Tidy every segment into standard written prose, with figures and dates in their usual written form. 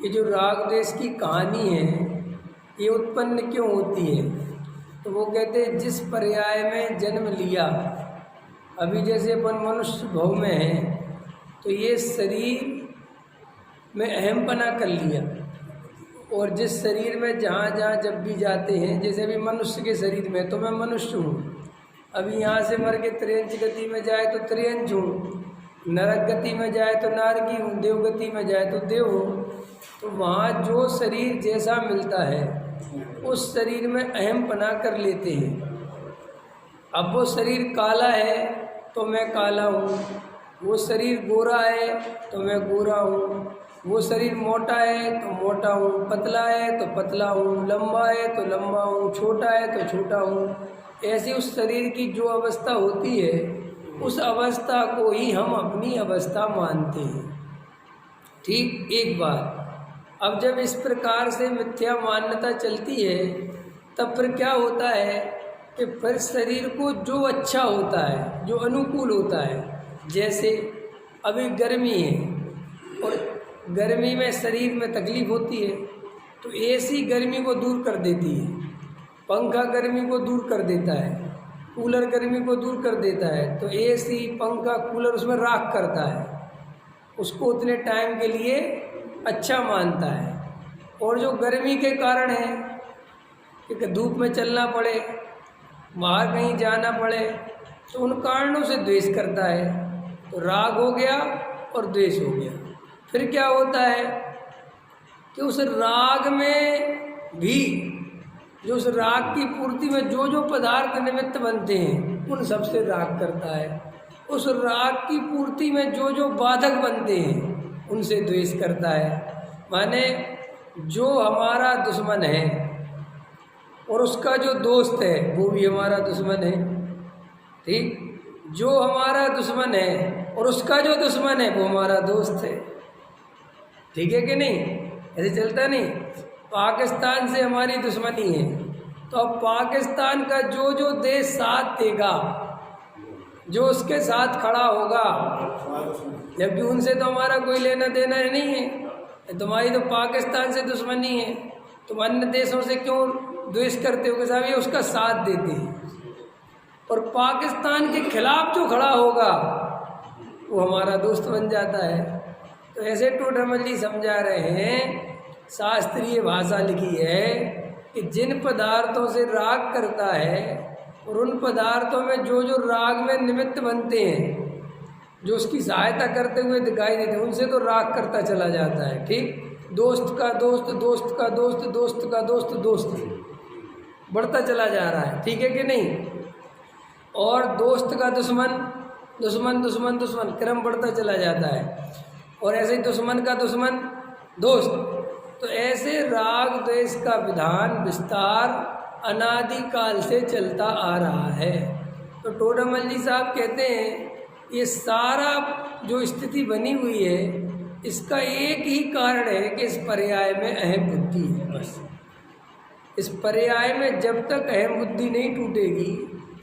कि जो राग द्वेष की कहानी है ये उत्पन्न क्यों होती है। तो वो कहते हैं जिस पर्याय में जन्म लिया, अभी जैसे अपन मनुष्य भव में है तो ये शरीर में अहमपना कर लिया, और जिस शरीर में जहाँ जहाँ जब भी जाते हैं, जैसे अभी मनुष्य के शरीर में तो मैं मनुष्य हूँ, अभी यहाँ से मर के त्रियंच गति में जाए तो त्रियंच हूँ, नरक गति में जाए तो नारकी हूँ, देव गति में जाए तो देव हूँ। तो वहाँ जो शरीर जैसा मिलता है उस शरीर में अहमपना कर लेते हैं। अब वो शरीर काला है तो मैं काला हूँ, वो शरीर गोरा है तो मैं गोरा हूँ, वो शरीर मोटा है तो मोटा हूँ, पतला है तो पतला हूँ, लंबा है तो लंबा हूँ, छोटा है तो छोटा हूँ। ऐसी उस शरीर की जो अवस्था होती है उस अवस्था को ही हम अपनी अवस्था मानते हैं। ठीक, एक बात। अब जब इस प्रकार से मिथ्या मान्यता चलती है तब फिर क्या होता है कि फिर शरीर को जो अच्छा होता है, जो अनुकूल होता है, जैसे अभी गर्मी है और गर्मी में शरीर में तकलीफ होती है तो एसी गर्मी को दूर कर देती है, पंखा गर्मी को दूर कर देता है, कूलर गर्मी को दूर कर देता है। तो एसी पंखा कूलर उसमें राख करता है, उसको उतने टाइम के लिए अच्छा मानता है। और जो गर्मी के कारण है कि धूप में चलना पड़े, बाहर कहीं जाना पड़े, तो उन कारणों से द्वेष करता है। तो राग हो गया और द्वेष हो गया। फिर क्या होता है कि उस राग में भी जो उस राग की पूर्ति में जो जो पदार्थ निमित्त बनते हैं उन सबसे राग करता है। उस राग की पूर्ति में जो जो बाधक बनते हैं उनसे द्वेष करता है। माने जो हमारा दुश्मन है और उसका जो दोस्त है वो भी हमारा दुश्मन है। ठीक, जो हमारा दुश्मन है और उसका जो दुश्मन है वो हमारा दोस्त है। ठीक है कि नहीं? ऐसे चलता नहीं। पाकिस्तान से हमारी दुश्मनी है तो अब पाकिस्तान का जो जो देश साथ देगा, जो उसके साथ खड़ा होगा, जबकि उनसे तो हमारा कोई लेना देना नहीं है। तुम्हारी तो पाकिस्तान से दुश्मनी है, तुम अन्य देशों से क्यों द्वेष करते हो कि साहब ये उसका साथ देते हैं। और पाकिस्तान के खिलाफ जो खड़ा होगा वो हमारा दोस्त बन जाता है। तो ऐसे टोडरमल जी समझा रहे हैं, शास्त्रीय भाषा लिखी है कि जिन पदार्थों से राग करता है और उन पदार्थों में जो जो राग में निमित्त बनते हैं, जो उसकी सहायता करते हुए दिखाई देते हैं, उनसे तो राग करता चला जाता है। ठीक, दोस्त का दोस्त, दोस्त का दोस्त, दोस्त का दोस्त, दोस्त बढ़ता चला जा रहा है। ठीक है कि नहीं? और दोस्त का दुश्मन, दुश्मन दुश्मन दुश्मन क्रम बढ़ता चला जाता है। और ऐसे ही दुश्मन का दुश्मन दोस्त। तो ऐसे राग द्वेष का विधान विस्तार अनादिकाल से चलता आ रहा है। तो टोडरमल जी साहब कहते हैं ये सारा जो स्थिति बनी हुई है इसका एक ही कारण है कि इस पर्याय में अहम बुद्धि है। बस इस पर्याय में जब तक अहम बुद्धि नहीं टूटेगी,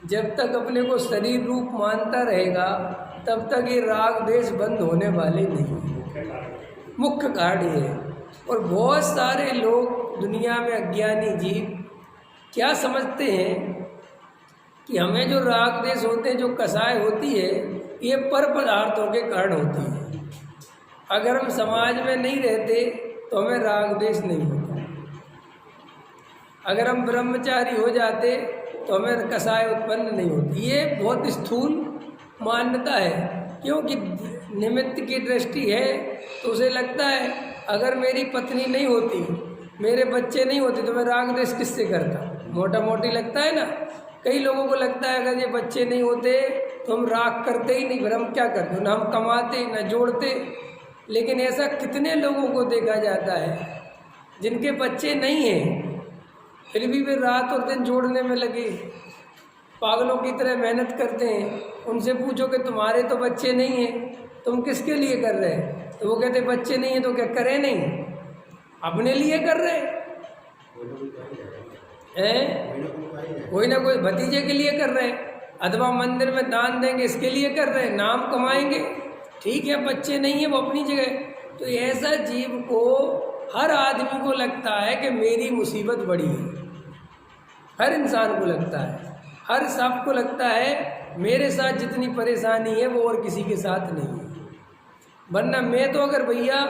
जब तक अपने को शरीर रूप मानता रहेगा, तब तक ये राग द्वेष बंद होने वाले नहीं। मुख्य कारण ये है। और बहुत सारे लोग दुनिया में अज्ञानी जीव क्या समझते हैं कि हमें जो राग द्वेष होते हैं, जो कसाय होती है, ये पर पदार्थों के कारण होती है। अगर हम समाज में नहीं रहते तो हमें राग द्वेष नहीं होता। अगर हम ब्रह्मचारी हो जाते तो हमें कसाय उत्पन्न नहीं होती। ये बहुत स्थूल मान्यता है, क्योंकि निमित्त की दृष्टि है तो उसे लगता है अगर मेरी पत्नी नहीं होती, मेरे बच्चे नहीं होते तो मैं राग द्वेष किससे करता। मोटा मोटी लगता है ना। कई लोगों को लगता है अगर ये बच्चे नहीं होते तो हम राग करते ही नहीं, फिर हम क्या करते, ना हम कमाते ना जोड़ते। लेकिन ऐसा कितने लोगों को देखा जाता है जिनके बच्चे नहीं हैं फिर भी वे रात और दिन जोड़ने में लगे, पागलों की तरह मेहनत करते हैं। उनसे पूछो कि तुम्हारे तो बच्चे नहीं हैं, तुम किसके लिए कर रहे हैं? तो वो कहते बच्चे नहीं हैं तो क्या करें नहीं, अपने लिए कर रहे हैं, कोई ना कोई भतीजे के लिए कर रहे हैं, अथवा मंदिर में दान देंगे इसके लिए कर रहे हैं, नाम कमाएंगे। ठीक है, बच्चे नहीं है वो अपनी जगह। तो ऐसा जीव को हर आदमी को लगता है कि मेरी मुसीबत बड़ी है, हर इंसान को लगता है, हर सबको लगता है मेरे साथ जितनी परेशानी है वो और किसी के साथ नहीं है। वरना मैं तो अगर भैया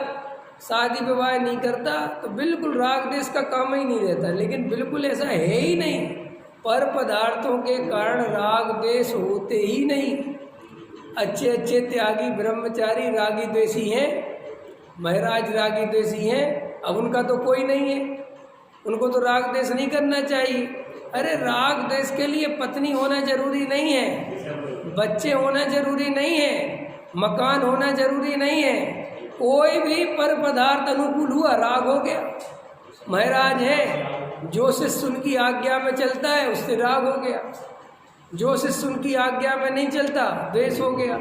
शादी विवाह नहीं करता तो बिल्कुल राग देश का काम ही नहीं रहता, लेकिन बिल्कुल ऐसा है ही नहीं। पर पदार्थों के कारण राग देश होते ही नहीं। अच्छे अच्छे त्यागी ब्रह्मचारी रागी द्वेषी हैं, महाराज रागी द्वेषी हैं, अब उनका तो कोई नहीं है, उनको तो राग देश नहीं करना चाहिए। अरे राग देश के लिए पत्नी होना जरूरी नहीं है, बच्चे होना जरूरी नहीं है, मकान होना जरूरी नहीं है, कोई भी पर पदार्थ अनुकूल हुआ राग हो गया। महाराज है, जो शिष्य उनकी आज्ञा में चलता है उससे राग हो गया, जो शिष्य उनकी आज्ञा में नहीं चलता द्वेष हो गया,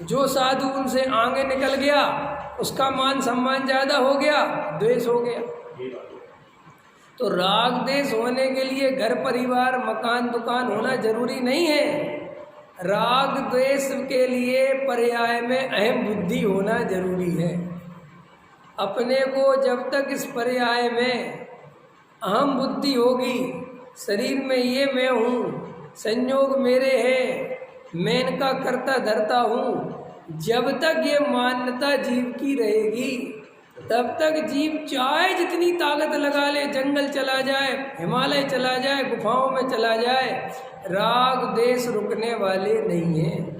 जो साधु उनसे आगे निकल गया उसका मान सम्मान ज़्यादा हो गया, द्वेष हो गया। तो राग द्वेष होने के लिए घर परिवार मकान दुकान होना जरूरी नहीं है। राग द्वेष के लिए पर्याय में अहम बुद्धि होना जरूरी है। अपने को जब तक इस पर्याय में अहम बुद्धि होगी, शरीर में ये मैं हूँ, संयोग मेरे हैं, मैं इनका करता धरता हूँ, जब तक ये मान्यता जीव की रहेगी तब तक जीव चाहे जितनी ताकत लगा ले, जंगल चला जाए, हिमालय चला जाए, गुफाओं में चला जाए, राग देश रुकने वाले नहीं हैं।